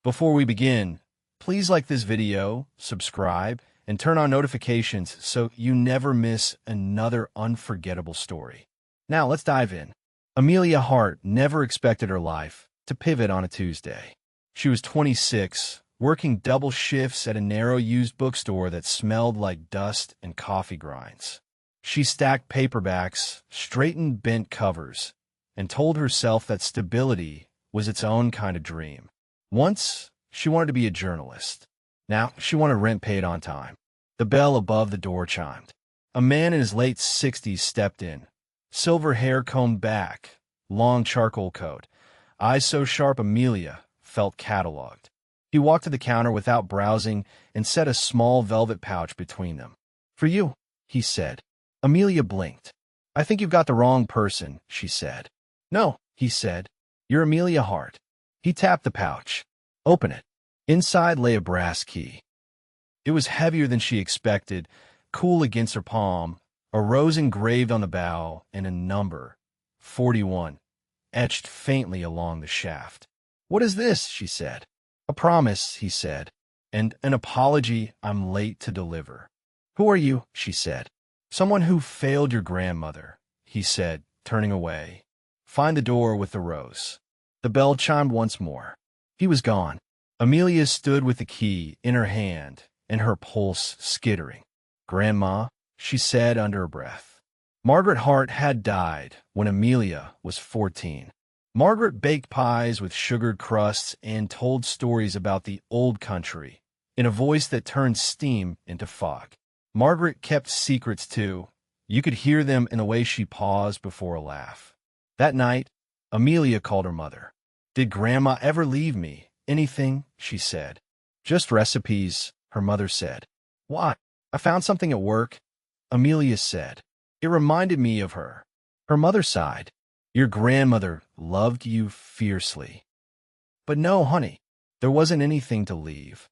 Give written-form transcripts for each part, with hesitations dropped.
Before we begin, please like this video, subscribe, and turn on notifications so you never miss another unforgettable story. Now let's dive in. Amelia Hart never expected her life to pivot on a Tuesday. She was 26, working double shifts at a narrow used bookstore that smelled like dust and coffee grinds. She stacked paperbacks, straightened bent covers, and told herself that stability was its own kind of dream. Once, she wanted to be a journalist. Now, she wanted rent paid on time. The bell above the door chimed. A man in his late 60s stepped in. Silver hair combed back, long charcoal coat, eyes so sharp Amelia felt catalogued. He walked to the counter without browsing and set a small velvet pouch between them. "For you," he said. Amelia blinked. "I think you've got the wrong person," she said. "No," he said. "You're Amelia Hart." He tapped the pouch. "Open it." Inside lay a brass key. It was heavier than she expected, cool against her palm, a rose engraved on the bow, and a number, 41, etched faintly along the shaft. "What is this?" she said. "A promise," he said, "and an apology I'm late to deliver." "Who are you?" she said. "Someone who failed your grandmother," he said, turning away. "Find the door with the rose." The bell chimed once more. He was gone. Amelia stood with the key in her hand and her pulse skittering. "Grandma," she said under her breath. Margaret Hart had died when Amelia was 14. Margaret baked pies with sugared crusts and told stories about the old country in a voice that turned steam into fog. Margaret kept secrets too. You could hear them in the way she paused before a laugh. That night, Amelia called her mother. "Did Grandma ever leave me anything?" she said. "Just recipes," her mother said. "What? I found something at work," Amelia said. "It reminded me of her." Her mother sighed. "Your grandmother loved you fiercely." "But no, honey, there wasn't anything to leave."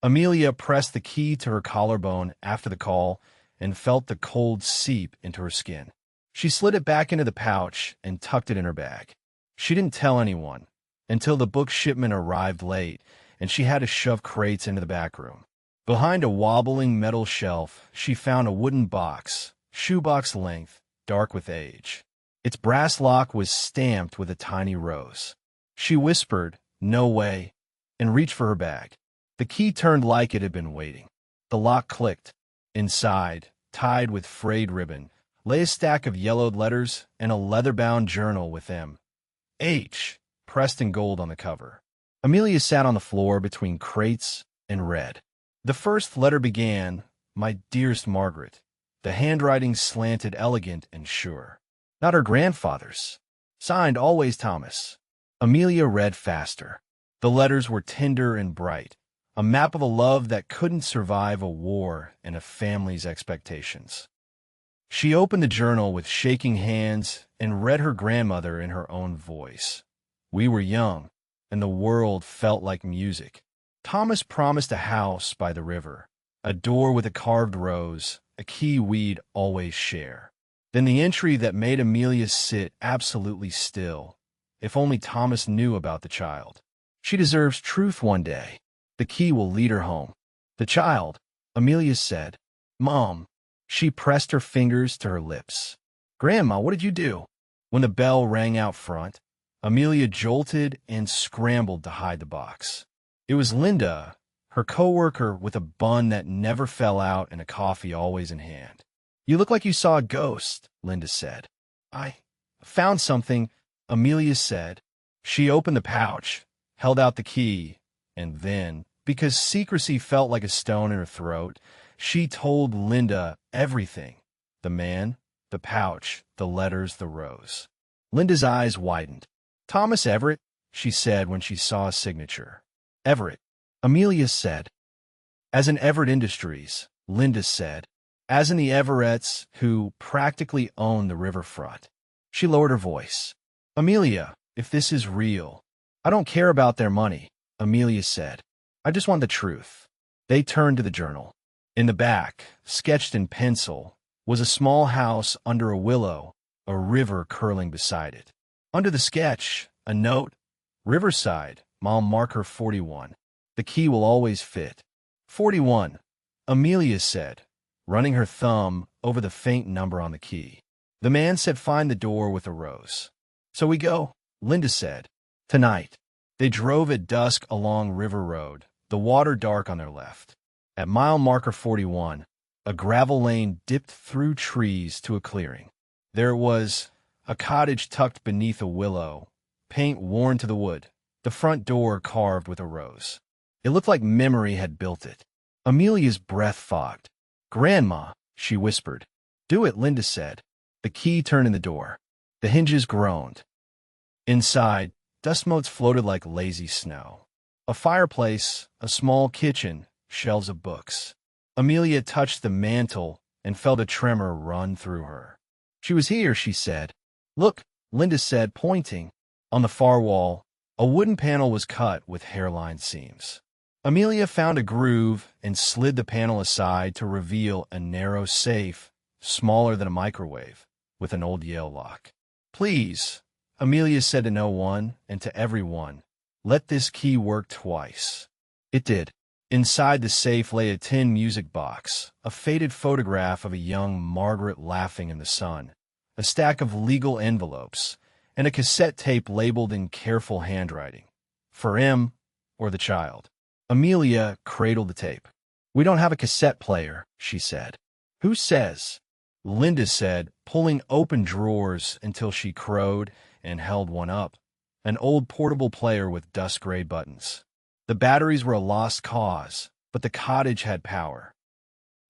Amelia pressed the key to her collarbone after the call and felt the cold seep into her skin. She slid it back into the pouch and tucked it in her bag. She didn't tell anyone until the book shipment arrived late and she had to shove crates into the back room. Behind a wobbling metal shelf, she found a wooden box, shoebox length, dark with age. Its brass lock was stamped with a tiny rose. She whispered, "No way," and reached for her bag. The key turned like it had been waiting. The lock clicked. Inside, tied with frayed ribbon, lay a stack of yellowed letters and a leather-bound journal with M.H. pressed in gold on the cover. Amelia sat on the floor between crates and read. The first letter began, "My dearest Margaret." The handwriting slanted elegant and sure. Not her grandfather's. Signed, always Thomas. Amelia read faster. The letters were tender and bright, a map of a love that couldn't survive a war and a family's expectations. She opened the journal with shaking hands and read her grandmother in her own voice. "We were young, and the world felt like music. Thomas promised a house by the river, a door with a carved rose, a key we'd always share." Then the entry that made Amelia sit absolutely still. If only Thomas knew about the child. She deserves truth one day. The key will lead her home. "The child," Amelia said. "Mom." She pressed her fingers to her lips. "Grandma, what did you do?" When the bell rang out front, Amelia jolted and scrambled to hide the box. It was Linda, her coworker with a bun that never fell out and a coffee always in hand. "You look like you saw a ghost," Linda said. "I found something," Amelia said. She opened the pouch, held out the key, and then, because secrecy felt like a stone in her throat, she told Linda everything. The man, the pouch, the letters, the rose. Linda's eyes widened. "Thomas Everett," she said when she saw a signature. "Everett," Amelia said. "As in Everett Industries," Linda said. "As in the Everetts, who practically own the riverfront." She lowered her voice. "Amelia, if this is real." "I don't care about their money," Amelia said. "I just want the truth." They turned to the journal. In the back, sketched in pencil, was a small house under a willow, a river curling beside it. Under the sketch, a note, "Riverside, Mile marker 41. The key will always fit. 41, Amelia said, running her thumb over the faint number on the key. The man said, find the door with a rose. So we go, Linda said. Tonight. They drove at dusk along River Road, the water dark on their left. At mile marker 41, a gravel lane dipped through trees to a clearing. There it was, a cottage tucked beneath a willow, paint worn to the wood, the front door carved with a rose. It looked like memory had built it. Amelia's breath fogged. Grandma, she whispered. Do it, Linda said. The key turned in the door. The hinges groaned. Inside, dust motes floated like lazy snow. A fireplace, a small kitchen, shelves of books. Amelia touched the mantel and felt a tremor run through her. She was here, she said. Look, Linda said, pointing. On the far wall, a wooden panel was cut with hairline seams. Amelia found a groove and slid the panel aside to reveal a narrow safe, smaller than a microwave, with an old Yale lock. Please, Amelia said to no one and to everyone, let this key work twice. It did. Inside the safe lay a tin music box, a faded photograph of a young Margaret laughing in the sun, a stack of legal envelopes, and a cassette tape labeled in careful handwriting. For him or the child. Amelia cradled the tape. We don't have a cassette player, she said. Who says? Linda said, pulling open drawers until she crowed and held one up, an old portable player with dust-gray buttons. The batteries were a lost cause, but the cottage had power.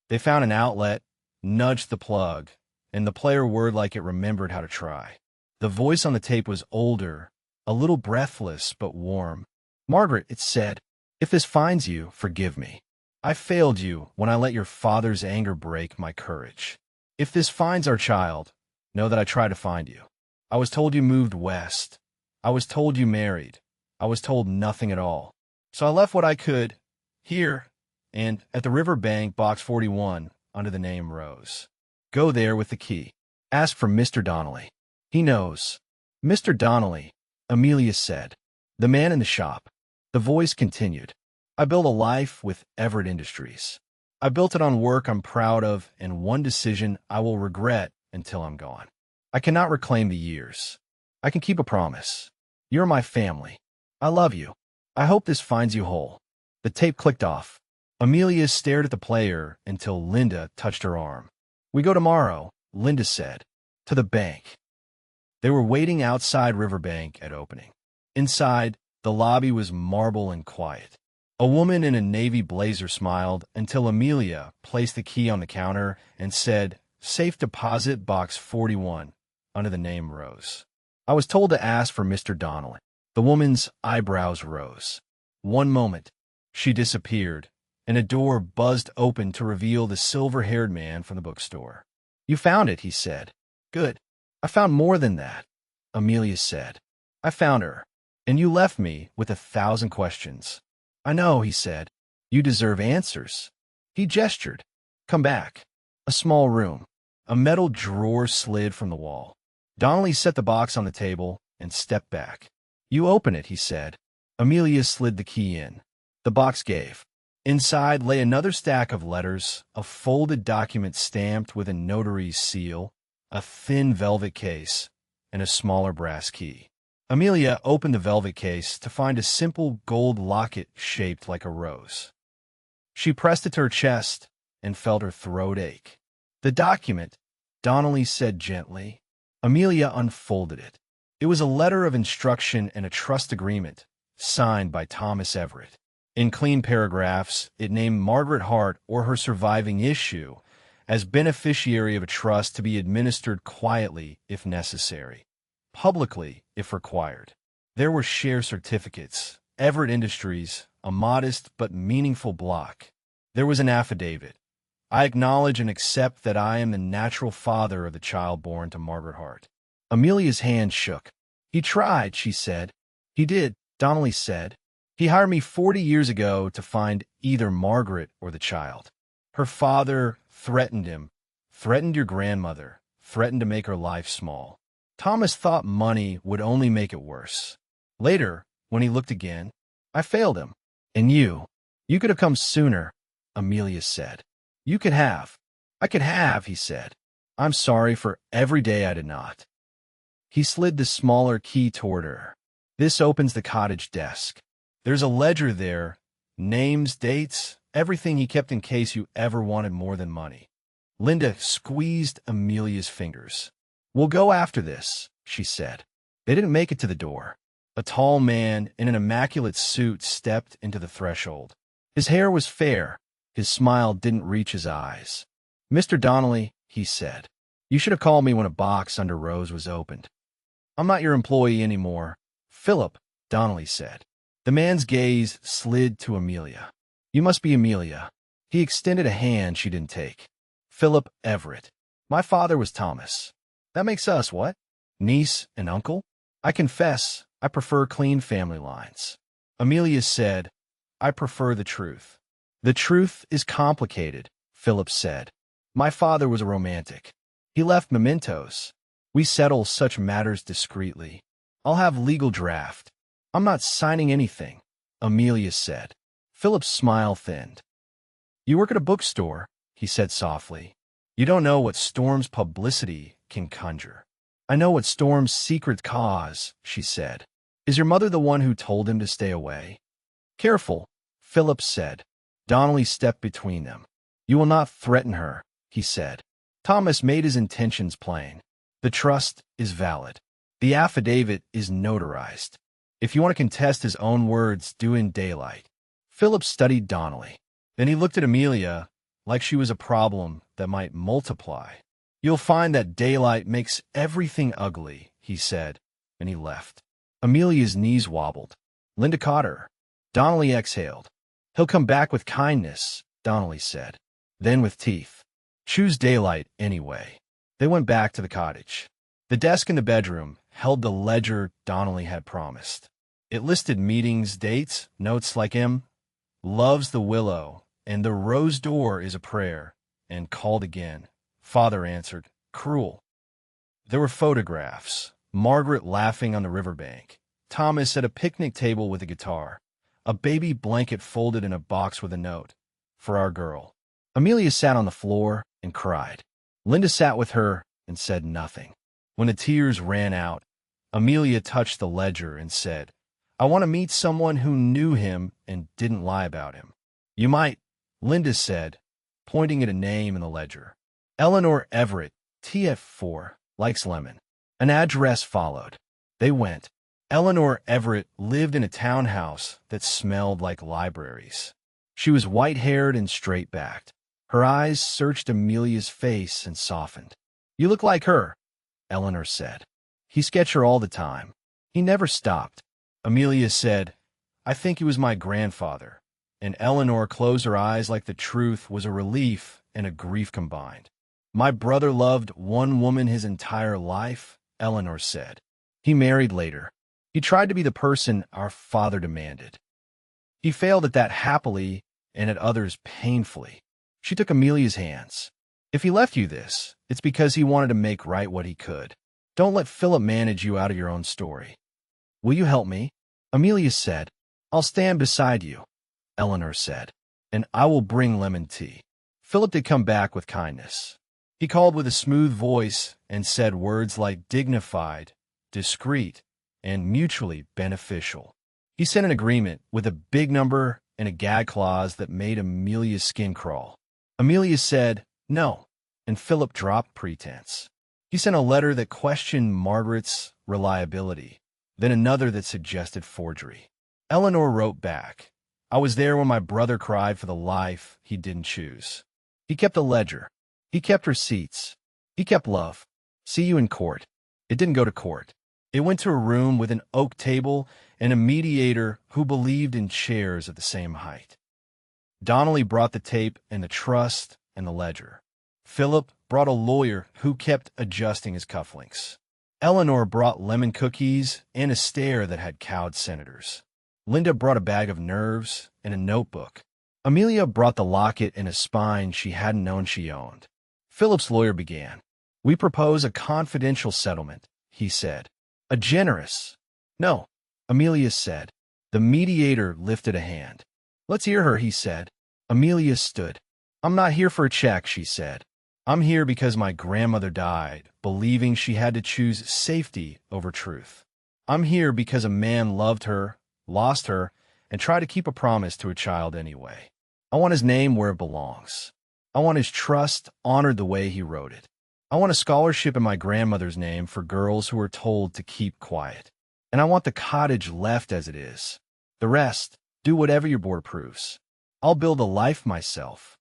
They found an outlet, nudged the plug, and the player whirred like it remembered how to try. The voice on the tape was older, a little breathless but warm. Margaret, it said, if this finds you, forgive me. I failed you when I let your father's anger break my courage. If this finds our child, know that I tried to find you. I was told you moved west. I was told you married. I was told nothing at all. So I left what I could, here, and at the riverbank, box 41, under the name Rose. Go there with the key. Ask for Mr. Donnelly. He knows. Mr. Donnelly, Amelia said. The man in the shop. The voice continued. I built a life with Everett Industries. I built it on work I'm proud of and one decision I will regret until I'm gone. I cannot reclaim the years. I can keep a promise. You're my family. I love you. I hope this finds you whole. The tape clicked off. Amelia stared at the player until Linda touched her arm. We go tomorrow, Linda said. To the bank. They were waiting outside Riverbank at opening. Inside, the lobby was marble and quiet. A woman in a navy blazer smiled until Amelia placed the key on the counter and said, Safe deposit box 41, under the name Rose. I was told to ask for Mr. Donnelly. The woman's eyebrows rose. One moment, she disappeared, and a door buzzed open to reveal the silver-haired man from the bookstore. You found it, he said. Good. I found more than that, Amelia said. I found her, and you left me with 1,000 questions. I know, he said. You deserve answers. He gestured. Come back. A small room. A metal drawer slid from the wall. Donnelly set the box on the table and stepped back. You open it, he said. Amelia slid the key in. The box gave. Inside lay another stack of letters, a folded document stamped with a notary's seal, a thin velvet case, and a smaller brass key. Amelia opened the velvet case to find a simple gold locket shaped like a rose. She pressed it to her chest and felt her throat ache. The document, Donnelly said gently. Amelia unfolded it. It was a letter of instruction and a trust agreement, signed by Thomas Everett. In clean paragraphs, it named Margaret Hart or her surviving issue as beneficiary of a trust to be administered quietly if necessary, publicly if required. There were share certificates, Everett Industries, a modest but meaningful block. There was an affidavit. I acknowledge and accept that I am the natural father of the child born to Margaret Hart. Amelia's hand shook. He tried, she said. He did, Donnelly said. He hired me 40 years ago to find either Margaret or the child. Her father threatened him, threatened your grandmother, threatened to make her life small. Thomas thought money would only make it worse. Later, when he looked again, I failed him. And you could have come sooner, Amelia said. You could have. I could have, he said. I'm sorry for every day I did not. He slid the smaller key toward her. This opens the cottage desk. There's a ledger there, names, dates, everything he kept in case you ever wanted more than money. Linda squeezed Amelia's fingers. We'll go after this, she said. They didn't make it to the door. A tall man in an immaculate suit stepped into the threshold. His hair was fair. His smile didn't reach his eyes. Mr. Donnelly, he said, you should have called me when a box under Rose was opened. I'm not your employee anymore, Philip, Donnelly said. The man's gaze slid to Amelia. You must be Amelia. He extended a hand she didn't take. Philip Everett. My father was Thomas. That makes us what? Niece and uncle? I confess, I prefer clean family lines. Amelia said, I prefer the truth. The truth is complicated, Philip said. My father was a romantic. He left mementos. We settle such matters discreetly. I'll have legal draft. I'm not signing anything, Amelia said. Philip's smile thinned. You work at a bookstore, he said softly. You don't know what Storm's publicity can conjure. I know what Storm's secret cause, she said. Is your mother the one who told him to stay away? Careful, Philip said. Donnelly stepped between them. You will not threaten her, he said. Thomas made his intentions plain. The trust is valid. The affidavit is notarized. If you want to contest his own words, do in daylight. Philip studied Donnelly. Then he looked at Amelia like she was a problem that might multiply. You'll find that daylight makes everything ugly, he said, and he left. Amelia's knees wobbled. Linda caught her. Donnelly exhaled. He'll come back with kindness, Donnelly said. Then with teeth. Choose daylight anyway. They went back to the cottage. The desk in the bedroom held the ledger Donnelly had promised. It listed meetings, dates, notes like him. Loves the willow, and the rose door is a prayer, and called again. Father answered, cruel. There were photographs. Margaret laughing on the riverbank. Thomas at a picnic table with a guitar. A baby blanket folded in a box with a note. For our girl. Amelia sat on the floor and cried. Linda sat with her and said nothing. When the tears ran out, Amelia touched the ledger and said, I want to meet someone who knew him and didn't lie about him. You might, Linda said, pointing at a name in the ledger. Eleanor Everett, TF4, likes lemon. An address followed. They went. Eleanor Everett lived in a townhouse that smelled like libraries. She was white-haired and straight-backed. Her eyes searched Amelia's face and softened. You look like her, Eleanor said. He sketched her all the time. He never stopped. Amelia said, I think he was my grandfather. And Eleanor closed her eyes like the truth was a relief and a grief combined. My brother loved one woman his entire life, Eleanor said. He married later. He tried to be the person our father demanded. He failed at that happily and at others painfully. She took Amelia's hands. If he left you this, it's because he wanted to make right what he could. Don't let Philip manage you out of your own story. Will you help me? Amelia said. I'll stand beside you, Eleanor said, and I will bring lemon tea. Philip did come back with kindness. He called with a smooth voice and said words like dignified, discreet, and mutually beneficial. He sent an agreement with a big number and a gag clause that made Amelia's skin crawl. Amelia said no, and Philip dropped pretense. He sent a letter that questioned Margaret's reliability, then another that suggested forgery. Eleanor wrote back, I was there when my brother cried for the life he didn't choose. He kept the ledger. He kept receipts. He kept love. See you in court. It didn't go to court. It went to a room with an oak table and a mediator who believed in chairs of the same height. Donnelly brought the tape and the trust and the ledger. Philip brought a lawyer who kept adjusting his cufflinks. Eleanor brought lemon cookies and a stare that had cowed senators. Linda brought a bag of nerves and a notebook. Amelia brought the locket and a spine she hadn't known she owned. Philip's lawyer began. We propose a confidential settlement, he said. A generous. No, Amelia said. The mediator lifted a hand. "Let's hear her," he said. Amelia stood. "I'm not here for a check," she said. "I'm here because my grandmother died, believing she had to choose safety over truth. I'm here because a man loved her, lost her, and tried to keep a promise to a child anyway. I want his name where it belongs. I want his trust honored the way he wrote it. I want a scholarship in my grandmother's name for girls who were told to keep quiet. And I want the cottage left as it is. The rest, do whatever your board approves. I'll build a life myself."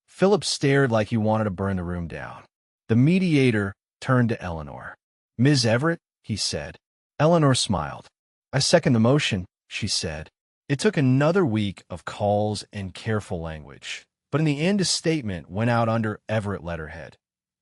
Philip stared like he wanted to burn the room down. The mediator turned to Eleanor. "Ms. Everett," he said. Eleanor smiled. "I second the motion," she said. It took another week of calls and careful language, but in the end a statement went out under Everett letterhead.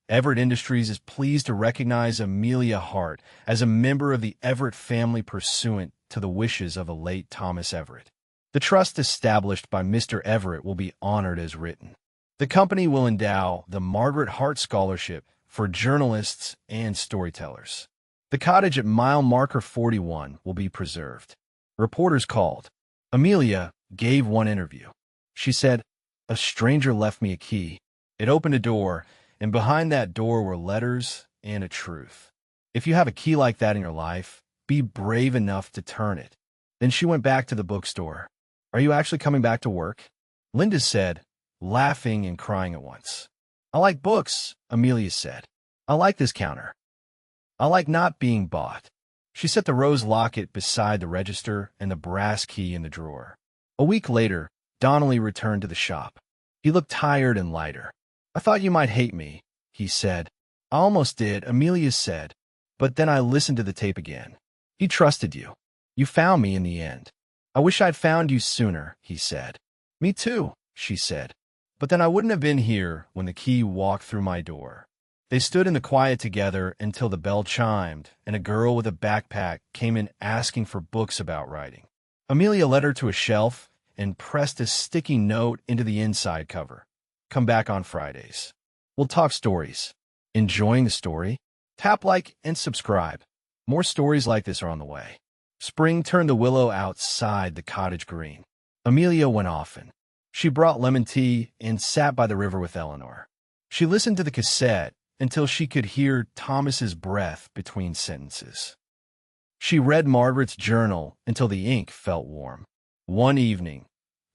Everett Industries is pleased to recognize Amelia Hart as a member of the Everett family pursuant to the wishes of a late Thomas Everett. The trust established by Mr. Everett will be honored as written. The company will endow the Margaret Hart Scholarship for journalists and storytellers. The cottage at mile marker 41 will be preserved. Reporters called. Amelia gave one interview. She said, "A stranger left me a key. It opened a door, and behind that door were letters and a truth. If you have a key like that in your life, be brave enough to turn it." Then she went back to the bookstore. "Are you actually coming back to work?" Linda said, laughing and crying at once. "I like books," Amelia said. "I like this counter. I like not being bought." She set the rose locket beside the register and the brass key in the drawer. A week later, Donnelly returned to the shop. He looked tired and lighter. "I thought you might hate me," he said. "I almost did," Amelia said, "but then I listened to the tape again. He trusted you. You found me in the end." "I wish I'd found you sooner," he said. "Me too," she said. "But then I wouldn't have been here when the key walked through my door." They stood in the quiet together until the bell chimed and a girl with a backpack came in asking for books about writing. Amelia led her to a shelf and pressed a sticky note into the inside cover. "Come back on Fridays. We'll talk stories." Enjoying the story? Tap like and subscribe. More stories like this are on the way. Spring turned the willow outside the cottage green. Amelia went often. She brought lemon tea and sat by the river with Eleanor. She listened to the cassette until she could hear Thomas's breath between sentences. She read Margaret's journal until the ink felt warm. One evening,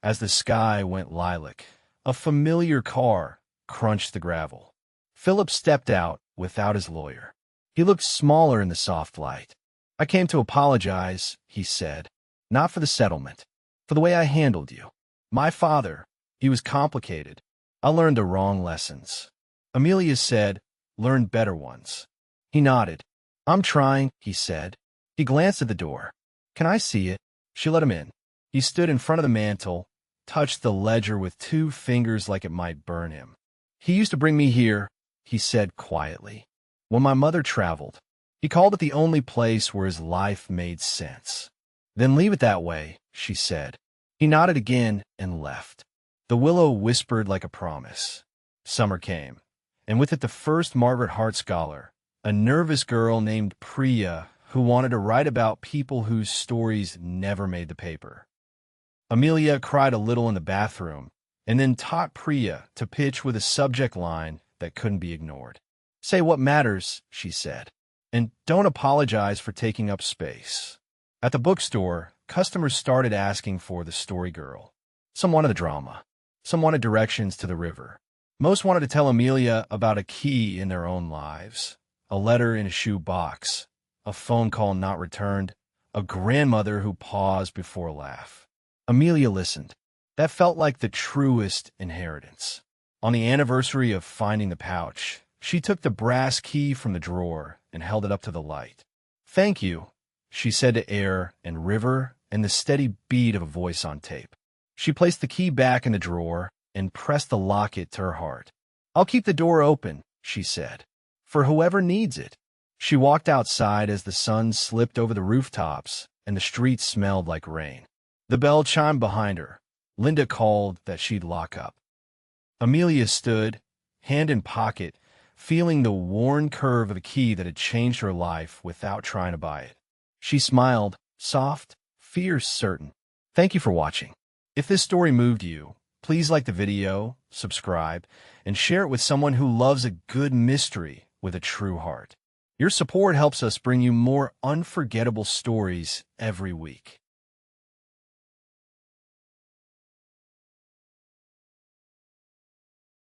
as the sky went lilac, a familiar car crunched the gravel. Philip stepped out without his lawyer. He looked smaller in the soft light. "I came to apologize," he said. "Not for the settlement, for the way I handled you. My father, he was complicated. I learned the wrong lessons." Amelia said, "Learn better ones." He nodded. "I'm trying," he said. He glanced at the door. "Can I see it?" She let him in. He stood in front of the mantel, touched the ledger with 2 fingers like it might burn him. "He used to bring me here," he said quietly, "when my mother traveled. He called it the only place where his life made sense." "Then leave it that way," she said. He nodded again and left. The willow whispered like a promise. Summer came, and with it the first Margaret Hart scholar, a nervous girl named Priya who wanted to write about people whose stories never made the paper. Amelia cried a little in the bathroom, and then taught Priya to pitch with a subject line that couldn't be ignored. "Say what matters," she said, "and don't apologize for taking up space." At the bookstore, customers started asking for the story girl. Some wanted the drama. Some wanted directions to the river. Most wanted to tell Amelia about a key in their own lives, a letter in a shoe box, a phone call not returned, a grandmother who paused before a laugh. Amelia listened. That felt like the truest inheritance. On the anniversary of finding the pouch, she took the brass key from the drawer and held it up to the light. "Thank you," she said to air and river and the steady beat of a voice on tape. She placed the key back in the drawer and pressed the locket to her heart. "I'll keep the door open," she said, "for whoever needs it." She walked outside as the sun slipped over the rooftops and the street smelled like rain. The bell chimed behind her. Linda called that she'd lock up. Amelia stood, hand in pocket, feeling the worn curve of the key that had changed her life without trying to buy it. She smiled, soft, fears certain. Thank you for watching. If this story moved you, please like the video, subscribe, and share it with someone who loves a good mystery with a true heart. Your support helps us bring you more unforgettable stories every week.